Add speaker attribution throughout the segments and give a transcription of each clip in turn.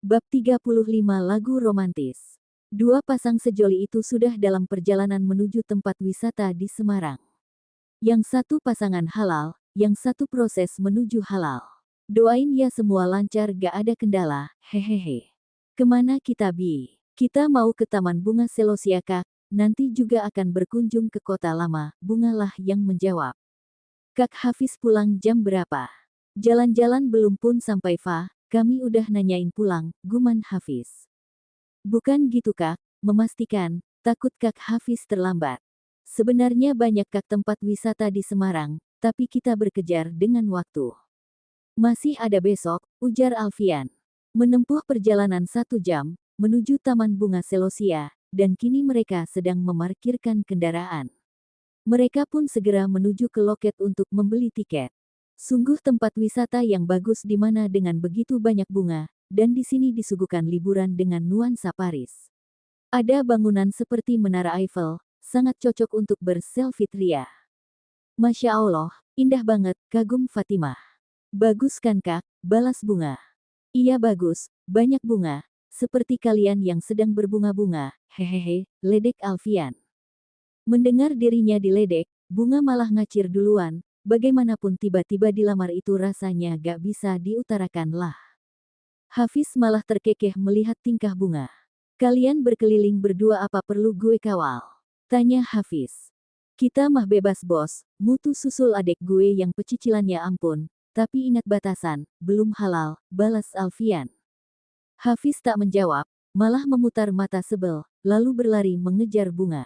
Speaker 1: Bab 35 Lagu Romantis. Dua pasang sejoli itu sudah dalam perjalanan menuju tempat wisata di Semarang. Yang satu pasangan halal, yang satu proses menuju halal. Doain ya semua lancar gak ada kendala, hehehe. Kemana kita Bi? Kita mau ke Taman Bunga Selosia Kak, nanti juga akan berkunjung ke kota lama, Bungalah yang menjawab. Kak Hafiz pulang jam berapa? Jalan-jalan belum pun sampai Fa. Kami udah nanyain pulang, guman Hafiz. Bukan gitu Kak, memastikan, takut Kak Hafiz terlambat. Sebenarnya banyak Kak tempat wisata di Semarang, tapi kita berkejar dengan waktu. Masih ada besok, ujar Alfian. Menempuh perjalanan 1 jam, menuju Taman Bunga Selosia, dan kini mereka sedang memarkirkan kendaraan. Mereka pun segera menuju ke loket untuk membeli tiket. Sungguh tempat wisata yang bagus di mana dengan begitu banyak bunga, dan di sini disuguhkan liburan dengan nuansa Paris. Ada bangunan seperti Menara Eiffel, sangat cocok untuk berselfie ria. Masya Allah, indah banget, kagum Fatimah. Bagus kan Kak, balas Bunga. Iya bagus, banyak bunga, seperti kalian yang sedang berbunga-bunga, hehehe, ledek Alfian. Mendengar dirinya diledek, Bunga malah ngacir duluan. Bagaimanapun tiba-tiba dilamar itu rasanya gak bisa diutarakan lah. Hafiz malah terkekeh melihat tingkah Bunga. Kalian berkeliling berdua apa perlu gue kawal? Tanya Hafiz. Kita mah bebas bos, mutu susul adek gue yang pecicilannya ampun, tapi ingat batasan, belum halal, balas Alfian. Hafiz tak menjawab, malah memutar mata sebel, lalu berlari mengejar Bunga.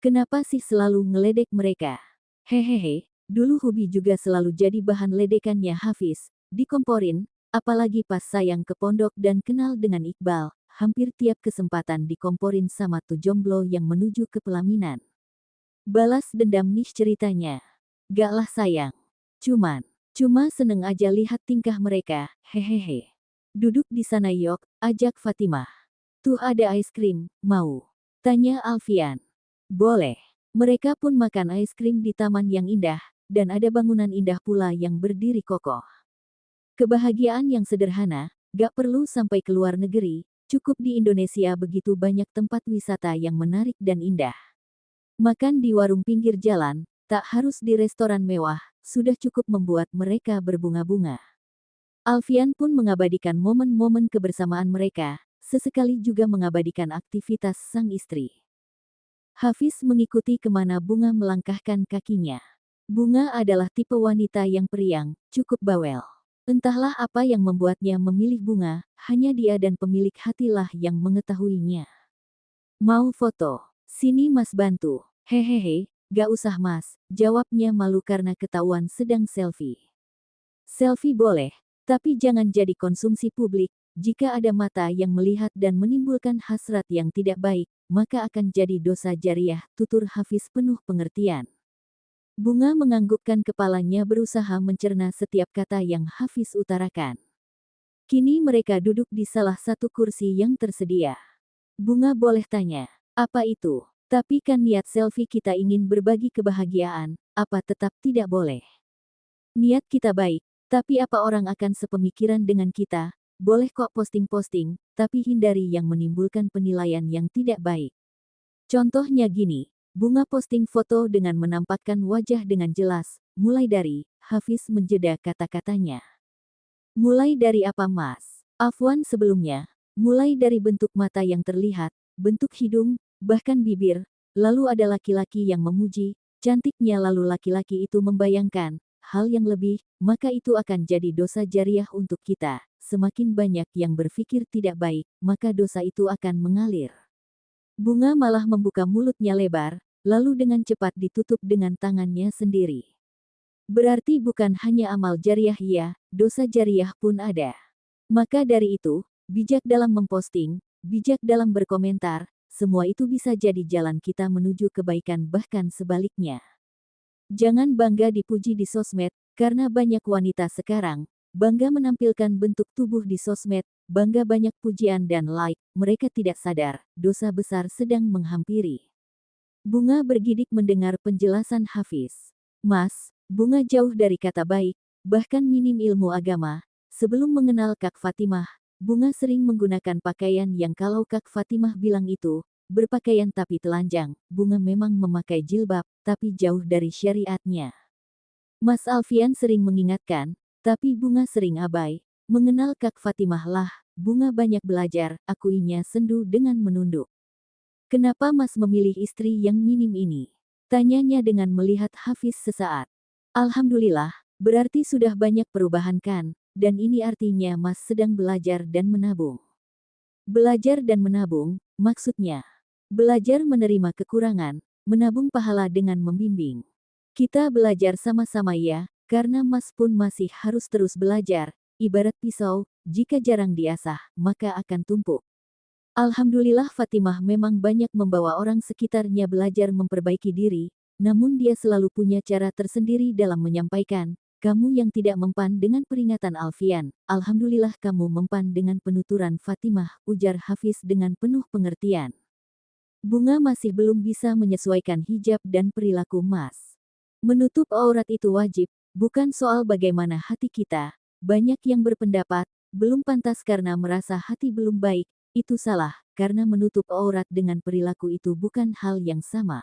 Speaker 1: Kenapa sih selalu ngeledek mereka? Hehehe. Dulu Hubi juga selalu jadi bahan ledekannya Hafiz, dikomporin, apalagi pas sayang ke pondok dan kenal dengan Iqbal, hampir tiap kesempatan dikomporin sama tuh jomblo yang menuju ke pelaminan. Balas dendam nih ceritanya. Gak lah sayang. Cuma seneng aja lihat tingkah mereka, hehehe. Duduk di sana yok, ajak Fatimah. Tuh ada es krim, mau? Tanya Alfian. Boleh. Mereka pun makan es krim di taman yang indah, dan ada bangunan indah pula yang berdiri kokoh. Kebahagiaan yang sederhana, gak perlu sampai ke luar negeri, cukup di Indonesia begitu banyak tempat wisata yang menarik dan indah. Makan di warung pinggir jalan, tak harus di restoran mewah, sudah cukup membuat mereka berbunga-bunga. Alfian pun mengabadikan momen-momen kebersamaan mereka, sesekali juga mengabadikan aktivitas sang istri. Hafiz mengikuti kemana Bunga melangkahkan kakinya. Bunga adalah tipe wanita yang periang, cukup bawel. Entahlah apa yang membuatnya memilih Bunga, hanya dia dan pemilik hatilah yang mengetahuinya. Mau foto? Sini mas bantu. Hehehe, gak usah mas, jawabnya malu karena ketahuan sedang selfie. Selfie boleh, tapi jangan jadi konsumsi publik. Jika ada mata yang melihat dan menimbulkan hasrat yang tidak baik, maka akan jadi dosa jariah, tutur Hafiz penuh pengertian. Bunga menganggukkan kepalanya berusaha mencerna setiap kata yang Hafiz utarakan. Kini mereka duduk di salah satu kursi yang tersedia. Bunga boleh tanya, apa itu? Tapi kan niat selfie kita ingin berbagi kebahagiaan, apa tetap tidak boleh? Niat kita baik, tapi apa orang akan sepemikiran dengan kita? Boleh kok posting-posting, tapi hindari yang menimbulkan penilaian yang tidak baik. Contohnya gini. Bunga posting foto dengan menampakkan wajah dengan jelas, mulai dari, Hafiz menjeda kata-katanya. Mulai dari apa mas? Afwan sebelumnya, mulai dari bentuk mata yang terlihat, bentuk hidung, bahkan bibir, lalu ada laki-laki yang memuji, cantiknya lalu laki-laki itu membayangkan, hal yang lebih, maka itu akan jadi dosa jariah untuk kita. Semakin banyak yang berpikir tidak baik, maka dosa itu akan mengalir. Bunga malah membuka mulutnya lebar, lalu dengan cepat ditutup dengan tangannya sendiri. Berarti bukan hanya amal jariah ya, dosa jariah pun ada. Maka dari itu, bijak dalam memposting, bijak dalam berkomentar, semua itu bisa jadi jalan kita menuju kebaikan bahkan sebaliknya. Jangan bangga dipuji di sosmed, karena banyak wanita sekarang, bangga menampilkan bentuk tubuh di sosmed, bangga banyak pujian dan like, mereka tidak sadar, dosa besar sedang menghampiri. Bunga bergidik mendengar penjelasan Hafiz. Mas, Bunga jauh dari kata baik, bahkan minim ilmu agama. Sebelum mengenal Kak Fatimah, Bunga sering menggunakan pakaian yang kalau Kak Fatimah bilang itu, berpakaian tapi telanjang. Bunga memang memakai jilbab, tapi jauh dari syariatnya. Mas Alfian sering mengingatkan, tapi Bunga sering abai. Mengenal Kak Fatimah lah, Bunga banyak belajar, akuinya sendu dengan menunduk. Kenapa Mas memilih istri yang minim ini? Tanyanya dengan melihat Hafiz sesaat. Alhamdulillah, berarti sudah banyak perubahan kan, dan ini artinya Mas sedang belajar dan menabung. Belajar dan menabung, maksudnya. Belajar menerima kekurangan, menabung pahala dengan membimbing. Kita belajar sama-sama ya, karena Mas pun masih harus terus belajar, ibarat pisau, jika jarang diasah, maka akan tumpuk. Alhamdulillah Fatimah memang banyak membawa orang sekitarnya belajar memperbaiki diri, namun dia selalu punya cara tersendiri dalam menyampaikan, kamu yang tidak mempan dengan peringatan Alfian, alhamdulillah kamu mempan dengan penuturan Fatimah, ujar Hafiz dengan penuh pengertian. Bunga masih belum bisa menyesuaikan hijab dan perilaku Mas. Menutup aurat itu wajib, bukan soal bagaimana hati kita. Banyak yang berpendapat, belum pantas karena merasa hati belum baik, itu salah, karena menutup aurat dengan perilaku itu bukan hal yang sama.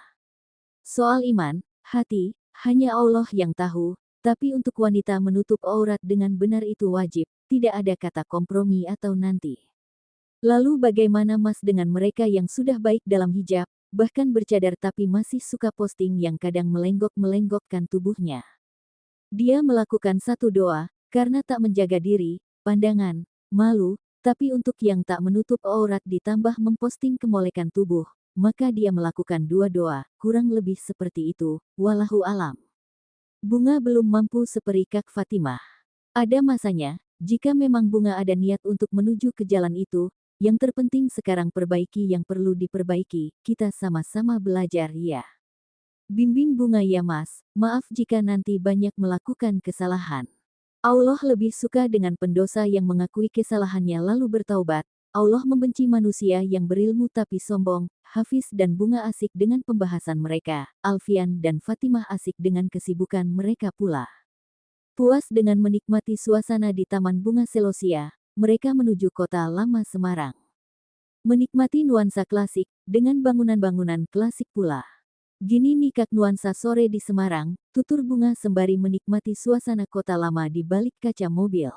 Speaker 1: Soal iman, hati, hanya Allah yang tahu, tapi untuk wanita menutup aurat dengan benar itu wajib, tidak ada kata kompromi atau nanti. Lalu bagaimana Mas dengan mereka yang sudah baik dalam hijab, bahkan bercadar tapi masih suka posting yang kadang melenggok-melenggokkan tubuhnya? Dia melakukan satu doa, karena tak menjaga diri, pandangan, malu, tapi untuk yang tak menutup aurat ditambah memposting kemolekan tubuh, maka dia melakukan dua doa, kurang lebih seperti itu, wallahu alam. Bunga belum mampu seperi Kak Fatimah. Ada masanya, jika memang Bunga ada niat untuk menuju ke jalan itu, yang terpenting sekarang perbaiki yang perlu diperbaiki, kita sama-sama belajar ya. Bimbing Bunga ya Mas, maaf jika nanti banyak melakukan kesalahan. Allah lebih suka dengan pendosa yang mengakui kesalahannya lalu bertaubat. Allah membenci manusia yang berilmu tapi sombong. Hafiz dan Bunga asik dengan pembahasan mereka. Alfian dan Fatimah asik dengan kesibukan mereka pula. Puas dengan menikmati suasana di Taman Bunga Selosia, mereka menuju kota lama Semarang. Menikmati nuansa klasik, dengan bangunan-bangunan klasik pula. Gini nih Kak nuansa sore di Semarang, tutur Bunga sembari menikmati suasana kota lama di balik kaca mobil.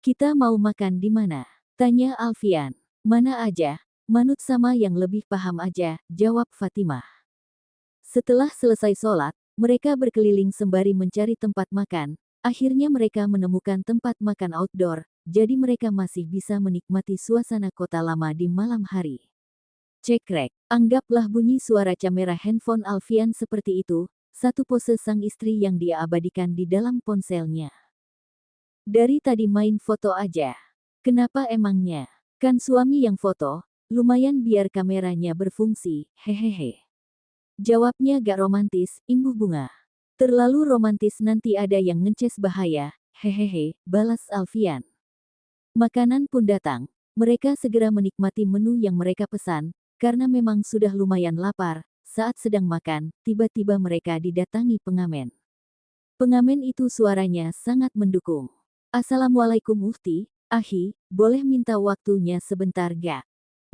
Speaker 1: Kita mau makan di mana? Tanya Alfian. Mana aja, manut sama yang lebih paham aja, jawab Fatimah. Setelah selesai sholat, mereka berkeliling sembari mencari tempat makan, akhirnya mereka menemukan tempat makan outdoor, jadi mereka masih bisa menikmati suasana kota lama di malam hari. Cekrek, anggaplah bunyi suara kamera handphone Alfian seperti itu, satu pose sang istri yang dia abadikan di dalam ponselnya. Dari tadi main foto aja. Kenapa emangnya? Kan suami yang foto, lumayan biar kameranya berfungsi, hehehe. Jawabnya gak romantis, imbuh Bunga. Terlalu romantis nanti ada yang ngeces bahaya, hehehe, balas Alfian. Makanan pun datang, mereka segera menikmati menu yang mereka pesan, karena memang sudah lumayan lapar, saat sedang makan, tiba-tiba mereka didatangi pengamen. Pengamen itu suaranya sangat mendukung. Assalamualaikum Mufti, Ahi, boleh minta waktunya sebentar gak?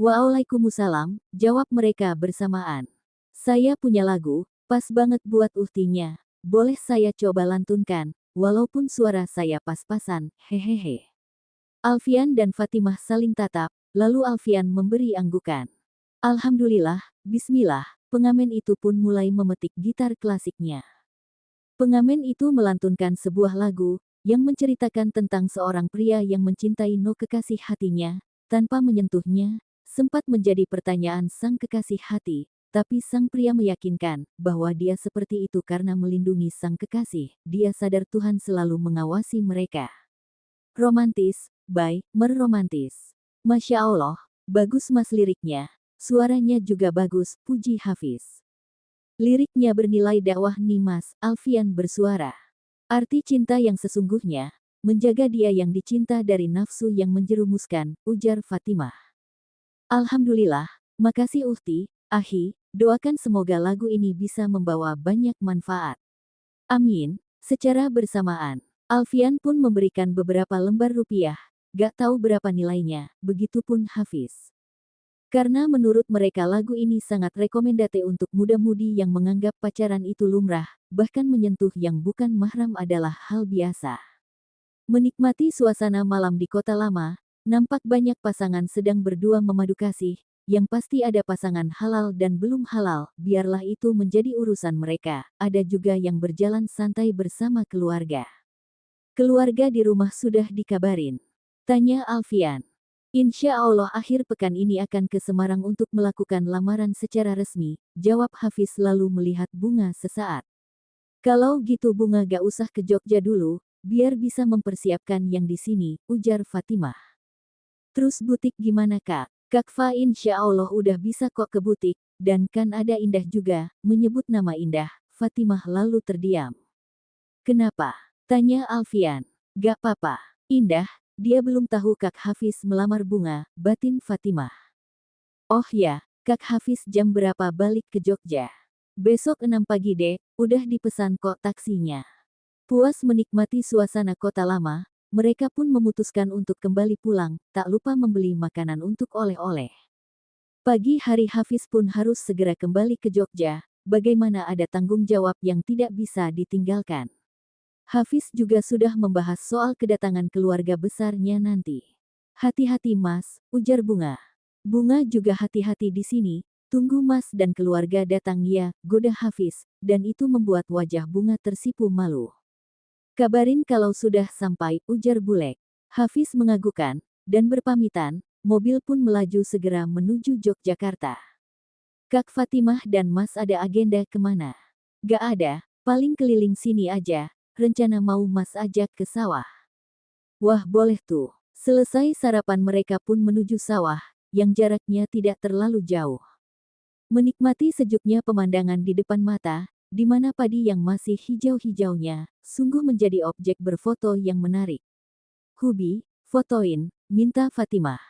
Speaker 1: Waalaikumsalam, jawab mereka bersamaan. Saya punya lagu, pas banget buat Uftinya, boleh saya coba lantunkan, walaupun suara saya pas-pasan, hehehe. Alfian dan Fatimah saling tatap, lalu Alfian memberi anggukan. Alhamdulillah, bismillah, pengamen itu pun mulai memetik gitar klasiknya. Pengamen itu melantunkan sebuah lagu, yang menceritakan tentang seorang pria yang mencintai kekasih hatinya, tanpa menyentuhnya, sempat menjadi pertanyaan sang kekasih hati, tapi sang pria meyakinkan, bahwa dia seperti itu karena melindungi sang kekasih, dia sadar Tuhan selalu mengawasi mereka. Romantis, meromantis. Masya Allah, bagus mas liriknya. Suaranya juga bagus, puji Hafiz. Liriknya bernilai dakwah nih mas, Alfian bersuara. Arti cinta yang sesungguhnya, menjaga dia yang dicinta dari nafsu yang menjerumuskan, ujar Fatimah. Alhamdulillah, makasih Ufti, Ahi, doakan semoga lagu ini bisa membawa banyak manfaat. Amin, secara bersamaan. Alfian pun memberikan beberapa lembar rupiah, gak tahu berapa nilainya, begitupun Hafiz. Karena menurut mereka lagu ini sangat rekomendate untuk muda-mudi yang menganggap pacaran itu lumrah, bahkan menyentuh yang bukan mahram adalah hal biasa. Menikmati suasana malam di kota lama, nampak banyak pasangan sedang berdua memadu kasih, yang pasti ada pasangan halal dan belum halal, biarlah itu menjadi urusan mereka, ada juga yang berjalan santai bersama keluarga. Keluarga di rumah sudah dikabarin? Tanya Alfian. Insya Allah akhir pekan ini akan ke Semarang untuk melakukan lamaran secara resmi, jawab Hafiz lalu melihat Bunga sesaat. Kalau gitu Bunga gak usah ke Jogja dulu, biar bisa mempersiapkan yang di sini, ujar Fatimah. Terus butik gimana Kak? Kakfa insya Allah udah bisa kok ke butik, dan kan ada Indah juga, menyebut nama Indah, Fatimah lalu terdiam. Kenapa? Tanya Alfian. Gak apa-apa, Indah. Dia belum tahu Kak Hafiz melamar Bunga, batin Fatimah. Oh ya, Kak Hafiz jam berapa balik ke Jogja? Besok 6 pagi deh, udah dipesan kok taksinya. Puas menikmati suasana kota lama, mereka pun memutuskan untuk kembali pulang, tak lupa membeli makanan untuk oleh-oleh. Pagi hari Hafiz pun harus segera kembali ke Jogja, bagaimana ada tanggung jawab yang tidak bisa ditinggalkan. Hafiz juga sudah membahas soal kedatangan keluarga besarnya nanti. Hati-hati Mas, ujar Bunga. Bunga juga hati-hati di sini, tunggu Mas dan keluarga datang ya, goda Hafiz, dan itu membuat wajah Bunga tersipu malu. Kabarin kalau sudah sampai, ujar Bulek. Hafiz mengagukan, dan berpamitan, mobil pun melaju segera menuju Yogyakarta. Kak Fatimah dan Mas ada agenda kemana? Gak ada, paling keliling sini aja. Rencana mau Mas ajak ke sawah. Wah boleh tuh. Selesai sarapan mereka pun menuju sawah, yang jaraknya tidak terlalu jauh. Menikmati sejuknya pemandangan di depan mata, di mana padi yang masih hijau-hijaunya, sungguh menjadi objek berfoto yang menarik. Hubi, fotoin, minta Fatimah.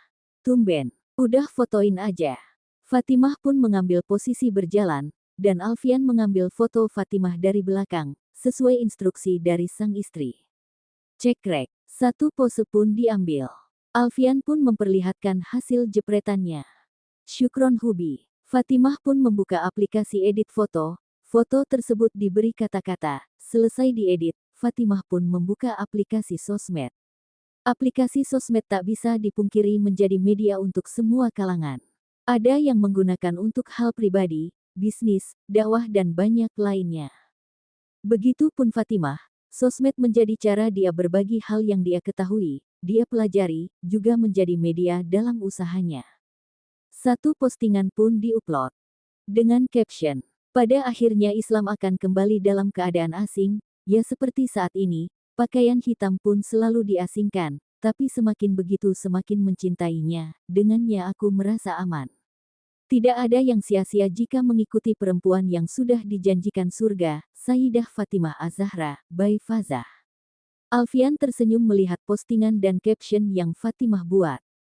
Speaker 1: Tumben, udah fotoin aja. Fatimah pun mengambil posisi berjalan, dan Alfian mengambil foto Fatimah dari belakang, sesuai instruksi dari sang istri. Cekrek, satu pose pun diambil. Alfian pun memperlihatkan hasil jepretannya. Syukron Hubi. Fatimah pun membuka aplikasi edit foto. Foto tersebut diberi kata-kata. Selesai diedit, Fatimah pun membuka aplikasi sosmed. Aplikasi sosmed tak bisa dipungkiri menjadi media untuk semua kalangan. Ada yang menggunakan untuk hal pribadi, bisnis, dakwah dan banyak lainnya. Begitupun Fatimah, sosmed menjadi cara dia berbagi hal yang dia ketahui, dia pelajari, juga menjadi media dalam usahanya. Satu postingan pun diupload dengan caption, pada akhirnya Islam akan kembali dalam keadaan asing, ya seperti saat ini, pakaian hitam pun selalu diasingkan, tapi semakin begitu semakin mencintainya, dengannya aku merasa aman. Tidak ada yang sia-sia jika mengikuti perempuan yang sudah dijanjikan surga, Sayyidah Fatimah Az-Zahra, by Fazah. Alfian tersenyum melihat postingan dan caption yang Fatimah buat.